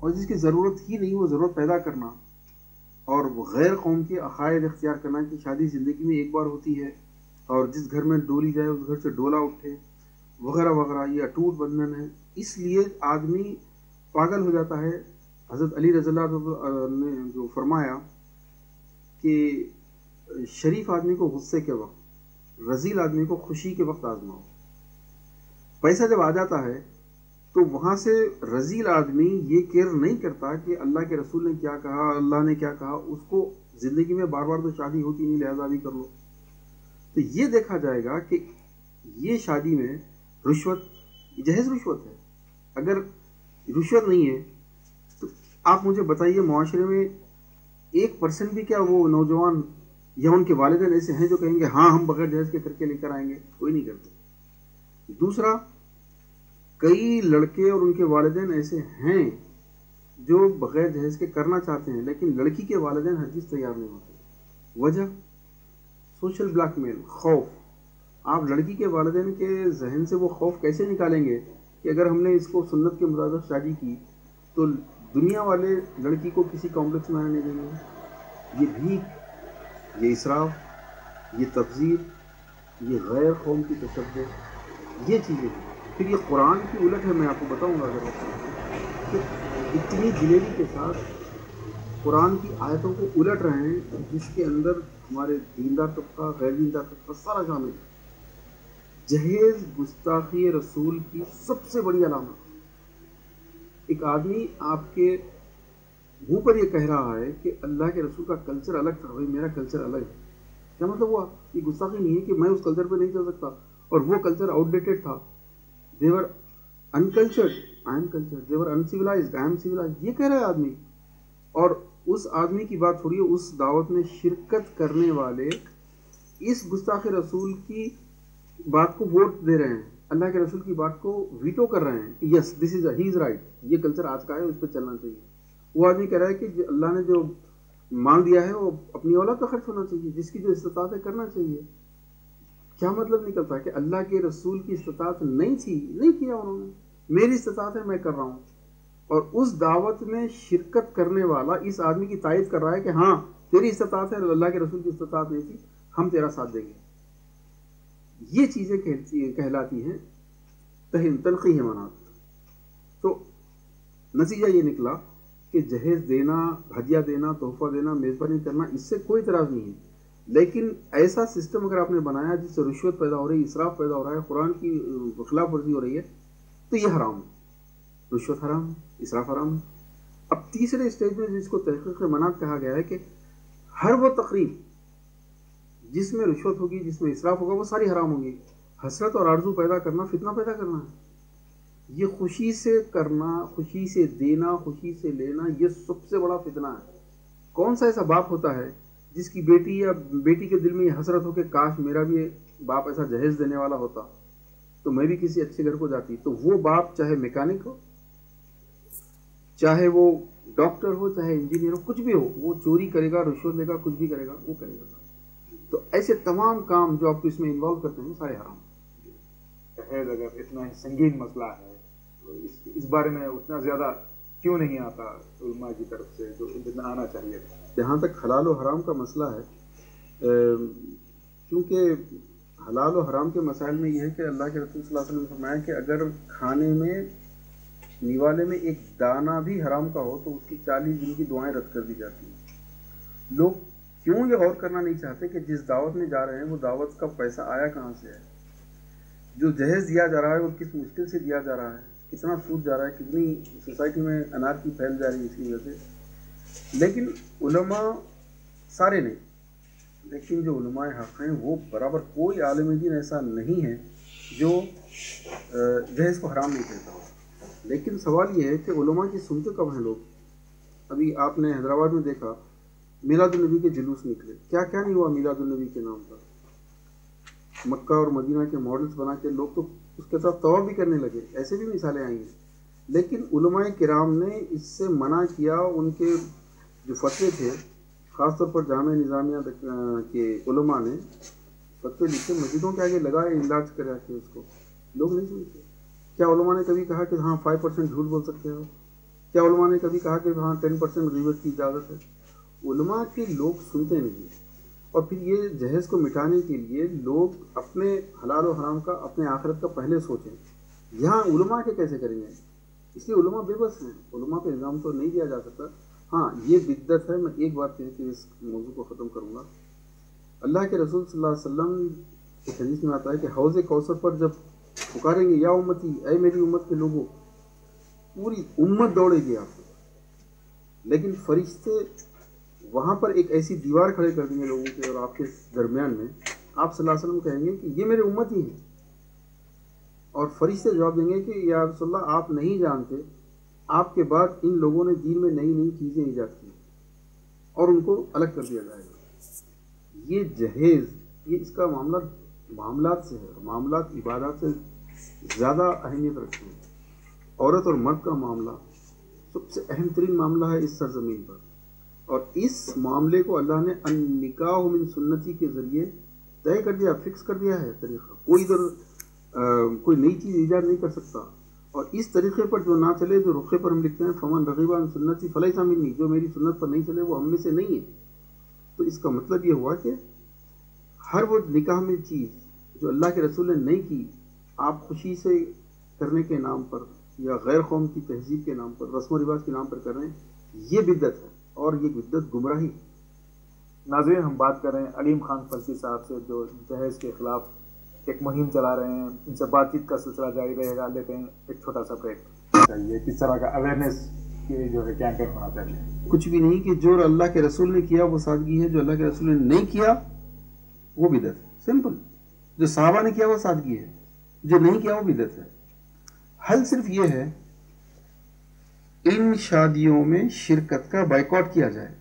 اور جس کی ضرورت ہی نہیں وہ ضرورت پیدا کرنا، اور غیر قوم کے عقائد اختیار کرنا کہ شادی زندگی میں ایک بار ہوتی ہے اور جس گھر میں ڈولی جائے اس گھر سے ڈولا اٹھے وغیرہ وغیرہ، یہ اٹوٹ بندھن ہے. اس لیے آدمی پاگل ہو جاتا ہے. حضرت علی رضی اللہ عنہ نے جو فرمایا کہ شریف آدمی کو غصے کے وقت، رذیل آدمی کو خوشی کے وقت آزماؤ. پیسہ جب آ جاتا ہے تو وہاں سے رذیل آدمی یہ کیئر نہیں کرتا کہ اللہ کے رسول نے کیا کہا، اللہ نے کیا کہا. اس کو زندگی میں بار بار تو شادی ہوتی نہیں، لہذا بھی کر لو. تو یہ دیکھا جائے گا کہ یہ شادی میں رشوت، جہیز رشوت ہے. اگر رشوت نہیں ہے تو آپ مجھے بتائیے معاشرے میں 1% بھی کیا وہ نوجوان یا ان کے والدین ایسے ہیں جو کہیں گے ہاں ہم بغیر جہیز کے کر کے لے کر آئیں گے؟ کوئی نہیں کرتے. دوسرا، کئی لڑکے اور ان کے والدین ایسے ہیں جو بغیر جہیز کے کرنا چاہتے ہیں، لیکن لڑکی کے والدین ہر چیز تیار نہیں ہوتے. وجہ سوشل بلیک میل، خوف. آپ لڑکی کے والدین کے ذہن سے وہ خوف کیسے نکالیں گے کہ اگر ہم نے اس کو سنت کے مطابق شادی کی تو دنیا والے لڑکی کو کسی کمپلیکس میں آنے نہیں دیں گے. یہ بھیک، یہ اسراف، یہ تبذیر، یہ غیر قوم کی تشدد، یہ چیزیں ہیں. پھر یہ قرآن کی الٹ ہے. میں آپ کو بتاؤں گا اگر کہ اتنی دلیری کے ساتھ قرآن کی آیتوں کو الٹ رہے ہیں جس کے اندر ہمارے دیندار طبقہ، غیر دیندار طبقہ سارا شامل ہے. جہیز گستاخی رسول کی سب سے بڑی علامت. ایک آدمی آپ کے منہ پر یہ کہہ رہا ہے کہ اللہ کے رسول کا کلچر الگ تھا، بھائی میرا کلچر الگ ہے. کیا مطلب ہوا؟ یہ گستاخی نہیں ہے کہ میں اس کلچر پہ نہیں چل سکتا اور وہ کلچر آؤٹ ڈیٹڈ تھا. They were uncultured, I am cultured. They were uncivilized, I am civilized. یہ کہہ رہا ہے آدمی. اور اس آدمی کی بات چھوڑیے، اس دعوت میں شرکت کرنے والے اس گستاخ رسول کی بات کو ووٹ دے رہے ہیں، اللہ کے رسول کی بات کو ویٹو کر رہے ہیں کہ یس دس از ہی از رائٹ، یہ کلچر آج کا ہے، اس پہ چلنا چاہیے. وہ آدمی کہہ رہا ہے کہ اللہ نے جو مال دیا ہے وہ اپنی اولاد پہ خرچ ہونا چاہیے، جس کی جو استطاعت ہے کرنا چاہیے. کیا مطلب نکلتا ہے کہ اللہ کے رسول کی استطاعت نہیں تھی، نہیں کیا انہوں نے، میری استطاعت ہے میں کر رہا ہوں. اور اس دعوت میں شرکت کرنے والا اس آدمی کی تائید کر رہا ہے کہ ہاں تیری استطاعت ہے، اللہ کے رسول کی استطاعت نہیں تھی، ہم تیرا ساتھ دیں گے. یہ چیزیں کہلاتی ہیں تلقی منات. تو نتیجہ یہ نکلا کہ جہیز دینا، ہدیہ دینا، تحفہ دینا، میزبانی کرنا، اس سے کوئی اعتراض نہیں ہے. لیکن ایسا سسٹم اگر آپ نے بنایا جس سے رشوت پیدا ہو رہی ہے، اسراف پیدا ہو رہا ہے، قرآن کی خلاف ورزی ہو رہی ہے، تو یہ حرام ہے. رشوت حرام ہے، اسراف حرام ہے. اب تیسرے اسٹیج میں جس کو تحقیق منات کہا گیا ہے کہ ہر وہ تقریب جس میں رشوت ہوگی، جس میں اسراف ہوگا، وہ ساری حرام ہوگی. حسرت اور آرزو پیدا کرنا فتنہ پیدا کرنا ہے. یہ خوشی سے کرنا، خوشی سے دینا، خوشی سے لینا، یہ سب سے بڑا فتنہ ہے. کون سا ایسا باپ ہوتا ہے جس کی بیٹی یا بیٹی کے دل میں یہ حسرت ہو کہ کاش میرا بھی باپ ایسا جہیز دینے والا ہوتا تو میں بھی کسی اچھے گھر کو جاتی. تو وہ باپ چاہے میکینک ہو، چاہے وہ ڈاکٹر ہو، چاہے انجینئر ہو، کچھ بھی ہو، وہ چوری کرے گا، رشوت لے گا، کچھ بھی کرے گا، وہ کرے گا. تو ایسے تمام کام جو آپ کو اس میں انوالو کرتے ہیں سارے حرام. جہیز اگر اتنا ہی سنگین مسئلہ ہے تو اس بارے میں اتنا زیادہ کیوں نہیں آتا علماء کی طرف سے جو جتنا آنا چاہیے تھا؟ جہاں تک حلال و حرام کا مسئلہ ہے، کیونکہ حلال و حرام کے مسائل میں یہ ہے کہ اللہ کے رسول صلی اللہ علیہ وسلم نے فرمایا کہ اگر کھانے میں نیوالے میں ایک دانہ بھی حرام کا ہو تو اس کی 40 دن کی دعائیں رد کر دی جاتی ہیں. لوگ کیوں یہ غور کرنا نہیں چاہتے کہ جس دعوت میں جا رہے ہیں وہ دعوت کا پیسہ آیا کہاں سے ہے، جو جہیز دیا جا رہا ہے وہ کس مشکل سے دیا جا رہا ہے، کتنا سود جا رہا ہے، کتنی سوسائٹی میں انارکی پھیل جا رہی ہے اس کی وجہ سے. لیکن علماء سارے نہیں، لیکن جو علماء حق ہیں وہ برابر کوئی عالم دین ایسا نہیں ہے جو جہیز کو حرام نہیں کہتا. لیکن سوال یہ ہے کہ علماء کی سنتے کب ہیں لوگ. ابھی آپ نے حیدرآباد میں دیکھا میلاد النبی کے جلوس نکلے، کیا کیا نہیں ہوا میلاد النبی کے نام پر. مکہ اور مدینہ کے ماڈلز بنا کے لوگ تو اس کے ساتھ طواف بھی کرنے لگے. ایسے بھی مثالیں آئی ہیں. لیکن علماء کرام نے اس سے منع کیا. ان کے جو فتوے تھے، خاص طور پر جامعہ نظامیہ کے علماء نے فتوے لکھے، مسجدوں کے آگے لگائے، علاج کرا کے اس کو. لوگ نہیں سنتے. کیا علماء نے کبھی کہا کہ ہاں 5% جھوٹ بول سکتے ہو؟ کیا علماء نے کبھی کہا کہ ہاں 10% غیبت کی اجازت ہے؟ علماء کے لوگ سنتے نہیں، اور پھر یہ جہیز کو مٹانے کے لیے لوگ اپنے حلال و حرام کا، اپنے آخرت کا پہلے سوچیں، یہاں علماء کے کیسے کریں گے؟ اس لیے علماء بے بس ہیں، علماء پہ الزام تو نہیں دیا جا سکتا۔ ہاں یہ بدعت ہے۔ میں ایک بات کہہ کے اس موضوع کو ختم کروں گا۔ اللہ کے رسول صلی اللہ علیہ وسلم ایک حدیث میں آتا ہے کہ حوض کوثر پر جب پکاریں گے یا امتی، اے میری امت کے لوگوں، پوری امت دوڑے گی آپ کو، لیکن فرشتے وہاں پر ایک ایسی دیوار کھڑے کر دیں گے لوگوں کے اور آپ کے درمیان میں، آپ صلی اللہ علیہ وسلم کہیں گے کہ یہ میرے امت ہی ہیں، اور فرشتے جواب دیں گے کہ یا رسول اللہ آپ نہیں جانتے، آپ کے بعد ان لوگوں نے دین میں نئی نئی چیزیں ایجاد کی، اور ان کو الگ کر دیا جائے گا۔ یہ جہیز، یہ اس کا معاملات سے ہے، معاملات عبادات سے زیادہ اہمیت رکھتے ہیں۔ عورت اور مرد کا معاملہ سب سے اہم ترین معاملہ ہے اس سرزمین پر، اور اس معاملے کو اللہ نے النکاح من سنتی کے ذریعے طے کر دیا، فکس کر دیا ہے طریقہ۔ کوئی کوئی نئی چیز ایجاد نہیں کر سکتا، اور اس طریقے پر جو نہ چلے، جو رخے پر ہم لکھتے ہیں فمن رغب عن سنتی فلیس منی، جو میری سنت پر نہیں چلے وہ ہم میں سے نہیں ہے۔ تو اس کا مطلب یہ ہوا کہ ہر وہ نکاح میں چیز جو اللہ کے رسول نے نہیں کی، آپ خوشی سے کرنے کے نام پر یا غیر قوم کی تہذیب کے نام پر، رسم و رواج کے نام پر کر رہے ہیں، یہ بدعت ہے، اور یہ بدعت گمراہی۔ ناظرین، ہم بات کر رہے ہیں علیم خان فلکی صاحب سے، جو جہیز کے خلاف ایک مہم چلا رہے ہیں۔ ان سے بات چیت کا سلسلہ جاری رہے گا، لیتے ہیں ایک چھوٹا سا بریک۔ چاہیے کس طرح کا اویئرنیس کی جو ہے کیمپین ہونا چاہیے؟ کچھ بھی نہیں، کہ جو اللہ کے رسول نے کیا وہ سادگی ہے، جو اللہ کے رسول نے نہیں کیا وہ بدعت ہے، سمپل۔ جو صحابہ نے کیا وہ سادگی ہے، جو نہیں کیا وہ بدعت ہے۔ حل صرف یہ ہے، ان شادیوں میں شرکت کا بائیکاٹ کیا جائے۔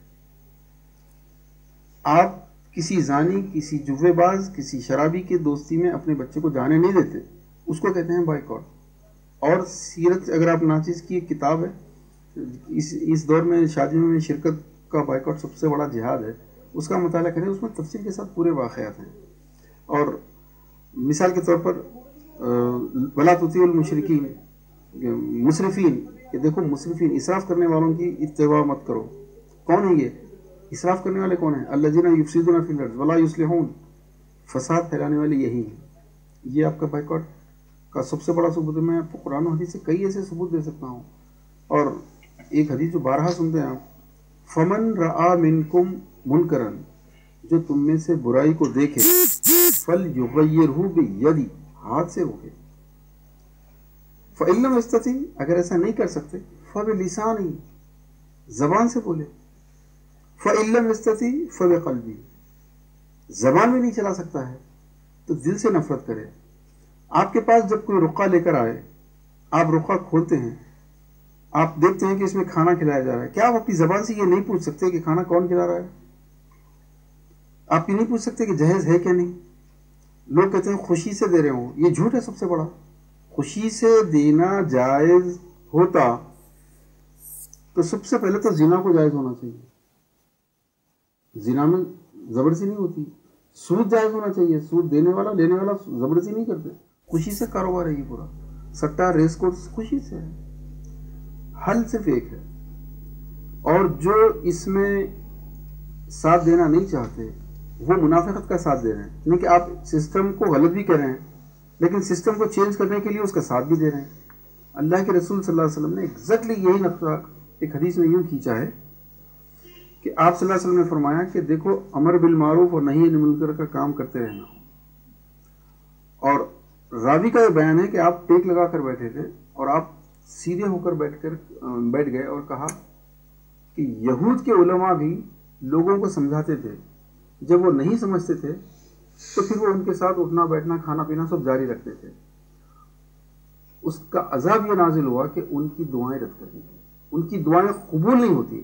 آپ کسی زانی، کسی جوے باز، کسی شرابی کے دوستی میں اپنے بچے کو جانے نہیں دیتے، اس کو کہتے ہیں بائیکاٹ۔ اور سیرت، اگر آپ ناچیز کی ایک کتاب ہے، اس دور میں شادیوں میں شرکت کا بائیکاٹ سب سے بڑا جہاد ہے، اس کا مطالعہ کریں، اس میں تفصیل کے ساتھ پورے واقعات ہیں۔ اور مثال کے طور پر ولا تطیعوا المشرکین، مسرفین، کہ دیکھو مسرفین، اسراف کرنے والوں کی اتباع مت کرو۔ کون ہے یہ اسراف کرنے والے؟ کون ہیں؟ الذین یفسدون فی الارض ولا یصلحون، فساد پھیلانے والے یہی ہیں۔ یہ آپ کا بائیکاٹ کا سب سے بڑا ثبوت ہے۔ میں آپ کو قرآن و حدیث سے کئی ایسے ثبوت دے سکتا ہوں، اور ایک حدیث جو بارہا سنتے ہیں آپ، فمن رآ منکم منکرا، جو تم میں سے برائی کو دیکھے، فلیغیرہ بیدی، ہاتھ سے روکے، فإن لم یستطع، اگر ایسا نہیں کر سکتے، فبلسانہ، زبان سے بولے، فإن لم یستطع فبقلبہ، زبان میں نہیں چلا سکتا ہے تو دل سے نفرت کرے۔ آپ کے پاس جب کوئی رقعہ لے کر آئے، آپ رقعہ کھولتے ہیں، آپ دیکھتے ہیں کہ اس میں کھانا کھلایا جا رہا ہے، کیا آپ اپنی زبان سے یہ نہیں پوچھ سکتے کہ کھانا کون کھلا رہا ہے؟ آپ یہ نہیں پوچھ سکتے کہ جہیز ہے کہ نہیں؟ لوگ کہتے ہیں خوشی سے دے رہے ہوں، یہ جھوٹ ہے سب سے بڑا۔ خوشی سے دینا جائز ہوتا تو سب سے پہلے تو زنا کو جائز ہونا چاہیے، زنا میں زبردستی نہیں ہوتی۔ سود جائز ہونا چاہیے، سود دینے والا لینے والا زبردستی نہیں کرتے، خوشی سے کاروبار ہے یہ پورا۔ سٹا، ریس کورس خوشی سے ہے۔ حل صرف ایک ہے، اور جو اس میں ساتھ دینا نہیں چاہتے وہ منافقت کا ساتھ دے رہے ہیں، یعنی کہ آپ سسٹم کو غلط بھی کر رہے ہیں لیکن سسٹم کو چینج کرنے کے لیے اس کا ساتھ بھی دے رہے ہیں۔ اللہ کے رسول صلی اللہ علیہ وسلم نے ایگزیکٹلی یہی نقطہ ایک حدیث میں یوں کھینچا ہے کہ آپ صلی اللہ علیہ وسلم نے فرمایا کہ دیکھو، امر بالمعروف اور نہی عن المنکر کا کام کرتے رہنا۔ اور راوی کا یہ بیان ہے کہ آپ ٹیک لگا کر بیٹھے تھے اور آپ سیدھے ہو کر بیٹھ گئے اور کہا کہ یہود کے علماء بھی لوگوں کو سمجھاتے تھے، جب وہ نہیں سمجھتے تھے تو پھر وہ ان کے ساتھ اٹھنا بیٹھنا کھانا پینا سب جاری رکھتے تھے۔ اس کا عذاب یہ نازل ہوا کہ ان کی دعائیں رد کر دی گئی، ان کی دعائیں قبول نہیں ہوتی۔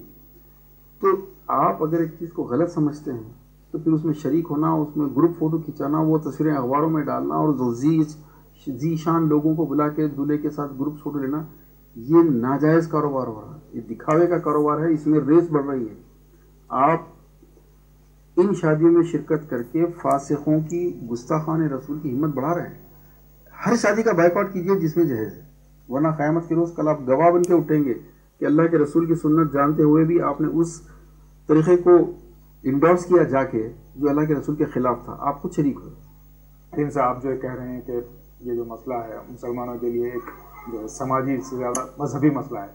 تو آپ اگر ایک چیز کو غلط سمجھتے ہیں تو پھر اس میں شریک ہونا، اس میں گروپ فوٹو کھینچانا، وہ تصویریں اخباروں میں ڈالنا، اور ذی شان لوگوں کو بلا کے دولہے کے ساتھ گروپ فوٹو لینا، یہ ناجائز کاروبار ہو رہا ہے، یہ دکھاوے کا کاروبار ہے، اس میں ریس بڑھ رہی ہے۔ آپ ان شادیوں میں شرکت کر کے فاسقوں کی، گستاخان رسول کی ہمت بڑھا رہے ہیں۔ ہر شادی کا بائیکاٹ کیجیے جس میں جہیز ہے، ورنہ قیامت کے روز کل آپ گواہ بن کے اٹھیں گے کہ اللہ کے رسول کی سنت جانتے ہوئے بھی آپ نے اس طریقے کو انڈورس کیا جا کے جو اللہ کے رسول کے خلاف تھا، آپ خود شریک ہوئے۔ ان سے آپ جو کہہ رہے ہیں کہ یہ جو مسئلہ ہے مسلمانوں کے لیے ایک جو ہے سماجی سے زیادہ مذہبی مسئلہ ہے،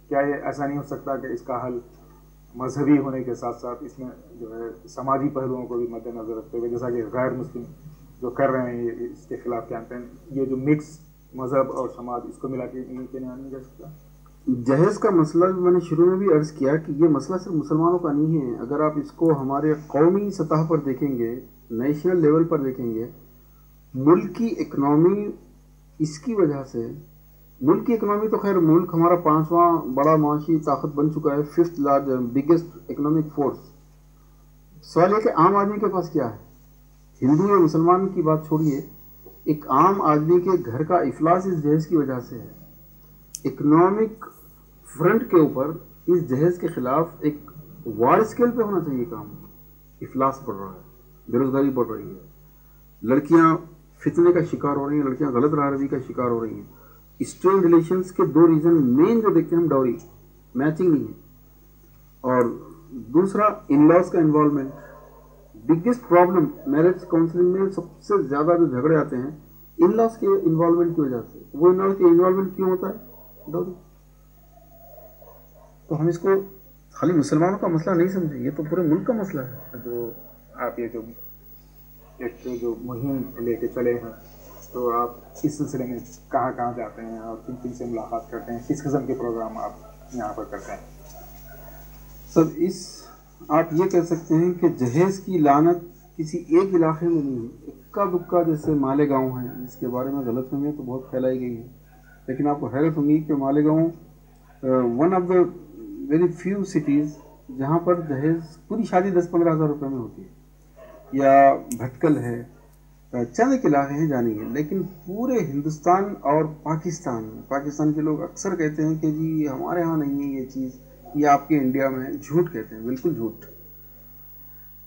کیا یہ ایسا نہیں ہو سکتا کہ اس کا حل مذہبی ہونے کے ساتھ ساتھ اس میں جو ہے سماجی پہلوؤں کو بھی مد نظر رکھتے ہوئے، جیسا کہ غیر مسلم جو کر رہے ہیں یہ اس کے خلاف کیمپین، یہ جو مکس مذہب اور سماج اس کو ملا کے نہیں جا سکتا؟ جہیز کا مسئلہ میں نے شروع میں بھی عرض کیا کہ یہ مسئلہ صرف مسلمانوں کا نہیں ہے۔ اگر آپ اس کو ہمارے قومی سطح پر دیکھیں گے، نیشنل لیول پر دیکھیں گے، ملک کی اکنامی اس کی وجہ سے، ملک کی اکنامی تو خیر ملک ہمارا 5واں بڑا معاشی طاقت بن چکا ہے، 5th large biggest economic force. سوال یہ کہ عام آدمی کے پاس کیا ہے؟ ہندو یا مسلمان کی بات چھوڑیے، ایک عام آدمی کے گھر کا افلاس اس جہیز کی وجہ سے ہے۔ اکنامک فرنٹ کے اوپر اس جہیز کے خلاف ایک وار اسکیل پہ ہونا چاہیے کام۔ افلاس بڑھ رہا ہے، بے روزگاری بڑھ رہی ہے، لڑکیاں فتنے کا شکار ہو رہی ہیں، لڑکیاں غلط راہ روی کا شکار ہو رہی ہیں۔ اسٹرینگ ریلیشنز کے 2 ریزن مین جو دیکھتے ہیں ہم، ڈاوری میچنگ نہیں ہے، اور دوسرا ان لاز کا involvement. Biggest problem marriage counselling میں سب سے زیادہ جو جھگڑے آتے ہیں ان لاز کے انوالومنٹ کی وجہ سے۔ وہ ان لاز کے انوالومنٹ کیوں ہوتا ہے؟ ڈاوری۔ تو ہم اس کو خالی مسلمانوں کا مسئلہ نہیں سمجھیں، یہ تو پورے ملک کا مسئلہ ہے۔ جو آپ یہ جو مہم لے کے چلے ہیں، تو آپ اس سلسلے میں کہاں کہاں جاتے ہیں اور کن کن سے ملاقات کرتے ہیں؟ کس قسم کے پروگرام آپ یہاں پر کرتے ہیں؟ سب آپ یہ کہہ سکتے ہیں کہ جہیز کی لعنت کسی ایک علاقے میں نہیں ہے، اکا دکا جیسے مالیگاؤں ہیں، جس کے بارے میں غلط فہمیاں تو بہت پھیلائی گئی ہیں، لیکن آپ کو حیرت ہوگی کہ Malegaon one of the very few cities جہاں پر جہیز پوری شادی 10-15 ہزار روپے میں ہوتی ہے، یا بھٹکل ہے، چند ایک علاقے ہیں جانی ہے، لیکن پورے ہندوستان اور پاکستان کے لوگ اکثر کہتے ہیں کہ جی ہمارے ہاں نہیں ہے یہ چیز، یہ آپ کے انڈیا میں ہے۔ جھوٹ کہتے ہیں، بالکل جھوٹ،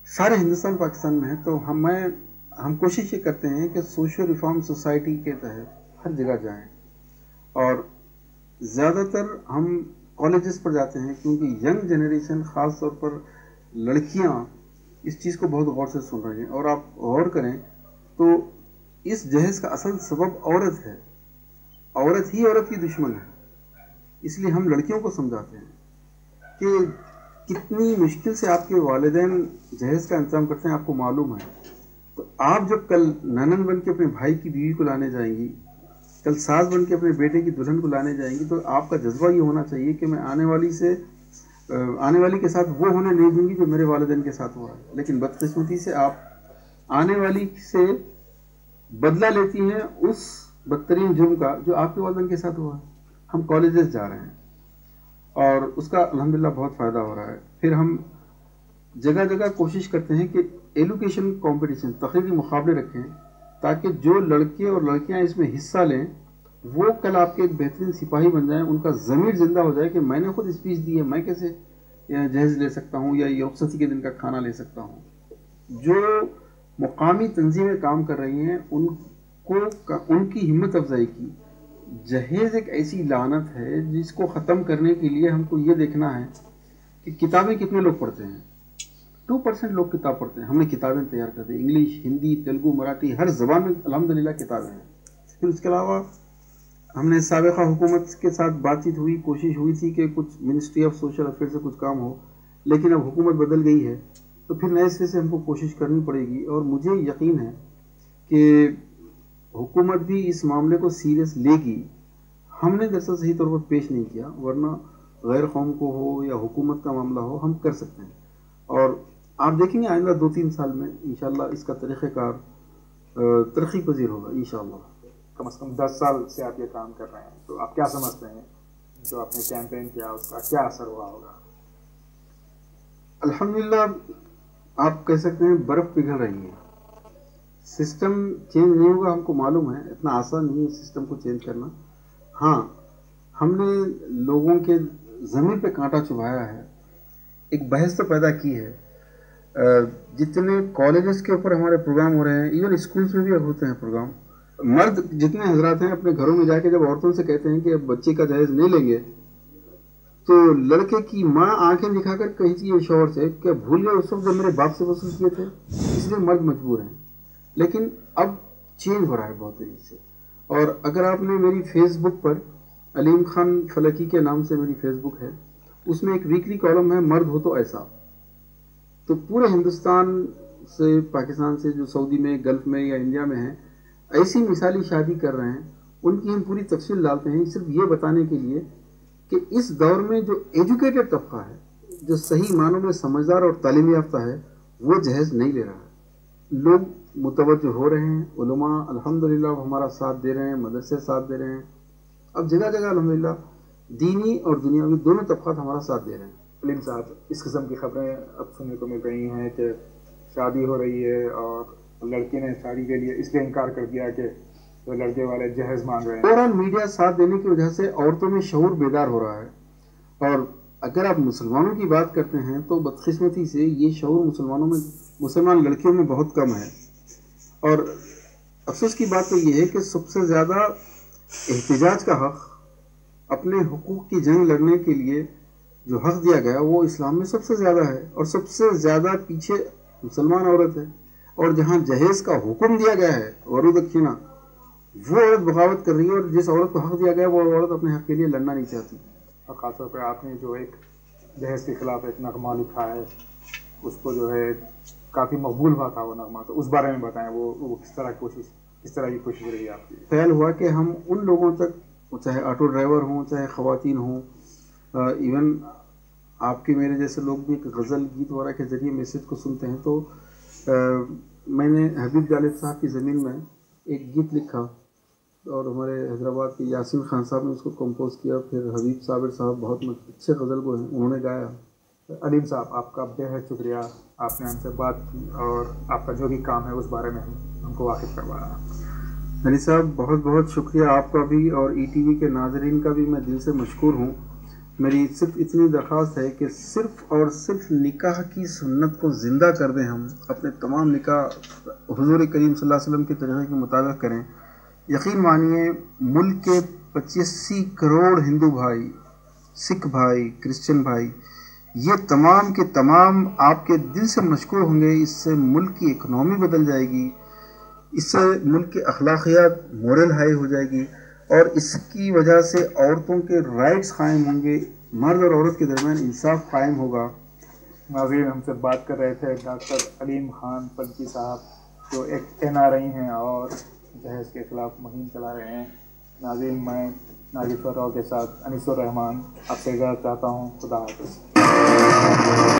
سارے ہندوستان پاکستان میں ہے۔ تو ہم کوشش یہ کرتے ہیں کہ سوشل ریفارم سوسائٹی کے تحت ہر جگہ جائیں، اور زیادہ تر ہم کالجز پر جاتے ہیں، کیونکہ ینگ جنریشن خاص طور پر لڑکیاں اس چیز کو بہت غور سے سن رہی ہیں، اور آپ غور کریں تو اس جہیز کا اصل سبب عورت ہے، عورت ہی عورت کی دشمن ہے۔ اس لیے ہم لڑکیوں کو سمجھاتے ہیں کہ کتنی مشکل سے آپ کے والدین جہیز کا انتظام کرتے ہیں، آپ کو معلوم ہے۔ تو آپ جب کل ننن بن کے اپنے بھائی کی بیوی کو لانے جائیں گی، کل ساس بن کے اپنے بیٹے کی دلہن کو لانے جائیں گی، تو آپ کا جذبہ یہ ہونا چاہیے کہ میں آنے والی کے ساتھ وہ ہونے نہیں دوں گی جو میرے والدین کے ساتھ ہوا ہے۔ لیکن بدقسمتی سے آپ آنے والی سے بدلہ لیتی ہیں اس بدترین جرم کا جو آپ کے والدین کے ساتھ ہوا ہے۔ ہم کالجز جا رہے ہیں اور اس کا الحمدللہ بہت فائدہ ہو رہا ہے۔ پھر ہم جگہ جگہ کوشش کرتے ہیں کہ ایجوکیشن کمپٹیشن، تقریری مقابلے رکھیں، تاکہ جو لڑکے اور لڑکیاں اس میں حصہ لیں وہ کل آپ کے ایک بہترین سپاہی بن جائیں، ان کا ضمیر زندہ ہو جائے کہ میں نے خود اسپیچ دی ہے، میں کیسے جہیز لے سکتا ہوں یا یہ رخصتی کے دن کا کھانا لے سکتا ہوں۔ جو مقامی تنظیمیں کام کر رہی ہیں ان کی ہمت افزائی کی۔ جہیز ایک ایسی لعنت ہے جس کو ختم کرنے کے لیے ہم کو یہ دیکھنا ہے کہ کتابیں کتنے لوگ پڑھتے ہیں۔ 2% لوگ کتاب پڑھتے ہیں۔ ہم نے کتابیں تیار کر دی، انگلش، ہندی، تیلگو، مراٹھی، ہر زبان میں الحمدللہ کتابیں ہیں۔ پھر اس کے علاوہ ہم نے سابقہ حکومت کے ساتھ بات چیت ہوئی، کوشش ہوئی تھی کہ کچھ منسٹری آف سوشل افیئر سے کچھ کام ہو، لیکن اب حکومت بدل گئی ہے تو پھر نئے سرے سے ہم کو کوشش کرنی پڑے گی، اور مجھے یقین ہے کہ حکومت بھی اس معاملے کو سیریس لے گی۔ ہم نے دراصل صحیح طور پر پیش نہیں کیا، ورنہ غیر قوم کو ہو یا حکومت کا معاملہ ہو ہم کر سکتے ہیں، اور آپ دیکھیں گے آئندہ 2-3 سال میں انشاءاللہ اس کا طریقہ کار ترقی پذیر ہوگا انشاءاللہ۔ کم از کم 10 سال سے آپ یہ کام کر رہے ہیں، تو آپ کیا سمجھتے ہیں جو آپ نے کیمپین کیا اس کا کیا اثر ہوا ہوگا؟ الحمدللہ آپ کہہ سکتے ہیں برف پگھل رہی ہے۔ سسٹم چینج نہیں ہوگا، ہم کو معلوم ہے، اتنا آسان نہیں ہے سسٹم کو چینج کرنا۔ ہاں، ہم نے لوگوں کے ضمیر پہ کانٹا چبھایا ہے، ایک بحث تو پیدا کی ہے۔ جتنے کالجز کے اوپر ہمارے پروگرام ہو رہے ہیں، ایون اسکولس میں بھی اب ہوتے ہیں پروگرام، مرد جتنے حضرات ہیں اپنے گھروں میں جا کے جب عورتوں سے کہتے ہیں کہ اب بچے کا جہیز نہیں لیں گے، تو لڑکے کی ماں آنکھیں دکھا کر کہی تھی یہ شوہر سے کہ بھول گئے اس وقت جب میرے باپ سے وصول کیے تھے، اس لیے مرد مجبور ہیں. لیکن اب چینج ہو رہا ہے بہت تیزی سے. اور اگر آپ نے میری فیس بک پر علیم خان فلکی کے نام سے میری فیس بک ہے، اس میں ایک ویکلی کالم ہے مرد ہو تو ایسا. تو پورے ہندوستان سے، پاکستان سے، جو سعودی میں، گلف میں یا انڈیا میں ہیں، ایسی مثالی شادی کر رہے ہیں، ان کی ہم پوری تفصیل ڈالتے ہیں صرف یہ بتانے کے لیے کہ اس دور میں جو ایجوکیٹڈ طبقہ ہے، جو صحیح معنوں میں سمجھدار اور تعلیم یافتہ ہے، وہ جہیز نہیں لے رہا ہے. لوگ متوجہ ہو رہے ہیں، علماء الحمدللہ ہمارا ساتھ دے رہے ہیں، مدرسے ساتھ دے رہے ہیں. اب جگہ جگہ الحمدللہ دینی اور دنیاوی دونوں طبقات ہمارا ساتھ دے رہے ہیں. علیم صاحب، اس قسم کی خبریں اب سننے کو مل رہی ہیں کہ شادی ہو رہی ہے اور لڑکی نے شادی کے لیے اس لیے انکار کر دیا کہ وہ لڑکے والے جہیز مانگ رہے ہیں. اوورآل میڈیا ساتھ دینے کی وجہ سے عورتوں میں شعور بیدار ہو رہا ہے. اور اگر آپ مسلمانوں کی بات کرتے ہیں تو بدقسمتی سے یہ شعور مسلمان لڑکیوں میں بہت کم ہے. اور افسوس کی بات تو یہ ہے کہ سب سے زیادہ احتجاج کا حق، اپنے حقوق کی جنگ لڑنے کے لیے جو حق دیا گیا، وہ اسلام میں سب سے زیادہ ہے. اور سب سے زیادہ پیچھے مسلمان عورت ہے. اور جہاں جہیز کا حکم دیا گیا ہے، ورودکھینا، وہ عورت بغاوت کر رہی ہے. اور جس عورت کو حق دیا گیا وہ عورت اپنے حق کے لیے لڑنا نہیں چاہتی. اور خاص طور پہ آپ نے جو ایک جہیز کے خلاف ایک نغمہ لکھا ہے، اس کو جو ہے کافی مقبول ہوا تھا وہ نغمہ، تو اس بارے میں بتائیں، وہ کس طرح کی کوشش رہی ہے آپ کی؟ خیال ہوا کہ ہم ان لوگوں تک، چاہے آٹو ڈرائیور ہوں، چاہے خواتین ہوں، ایون آپ کے میرے جیسے لوگ بھی ایک غزل گیت وغیرہ کے ذریعے میسج کو سنتے ہیں. تو میں نے حبیب جالب صاحب کی زمین میں ایک گیت لکھا اور ہمارے حیدرآباد کے یاسین خان صاحب نے اس کو کمپوز کیا. پھر حبیب صابر صاحب بہت اچھے غزل کو ہیں، انہوں نے گایا. علیم صاحب، آپ کا بے حد شکریہ، آپ نے ہم سے بات کی اور آپ کا جو بھی کام ہے اس بارے میں ہم کو واقف کروایا. علی صاحب بہت بہت شکریہ آپ کا بھی، اور ای ٹی وی کے ناظرین کا بھی میں دل سے مشکور ہوں. میری صرف اتنی درخواست ہے کہ صرف اور صرف نکاح کی سنت کو زندہ کر دیں. ہم اپنے تمام نکاح حضور کریم صلی اللہ علیہ وسلم کے طریقے کے مطابق کریں. یقین مانیے ملک کے 85 کروڑ ہندو بھائی، سکھ بھائی، کرسچن بھائی، یہ تمام کے تمام آپ کے دل سے مشکور ہوں گے. اس سے ملک کی اکنامی بدل جائے گی، اس سے ملک کے اخلاقیات مورل ہائی ہو جائے گی، اور اس کی وجہ سے عورتوں کے رائٹس قائم ہوں گے، مرد اور عورت کے درمیان انصاف قائم ہوگا. ناظرین، ہم سے بات کر رہے تھے ڈاکٹر علیم خان فلکی صاحب، جو ایک NRI ہیں اور جہیز کے خلاف مہم چلا رہے ہیں. ناظرین، میں ناگیشور راؤ کے ساتھ انیس الرحمان آپ سے اجازت چاہتا ہوں. خدا حافظ.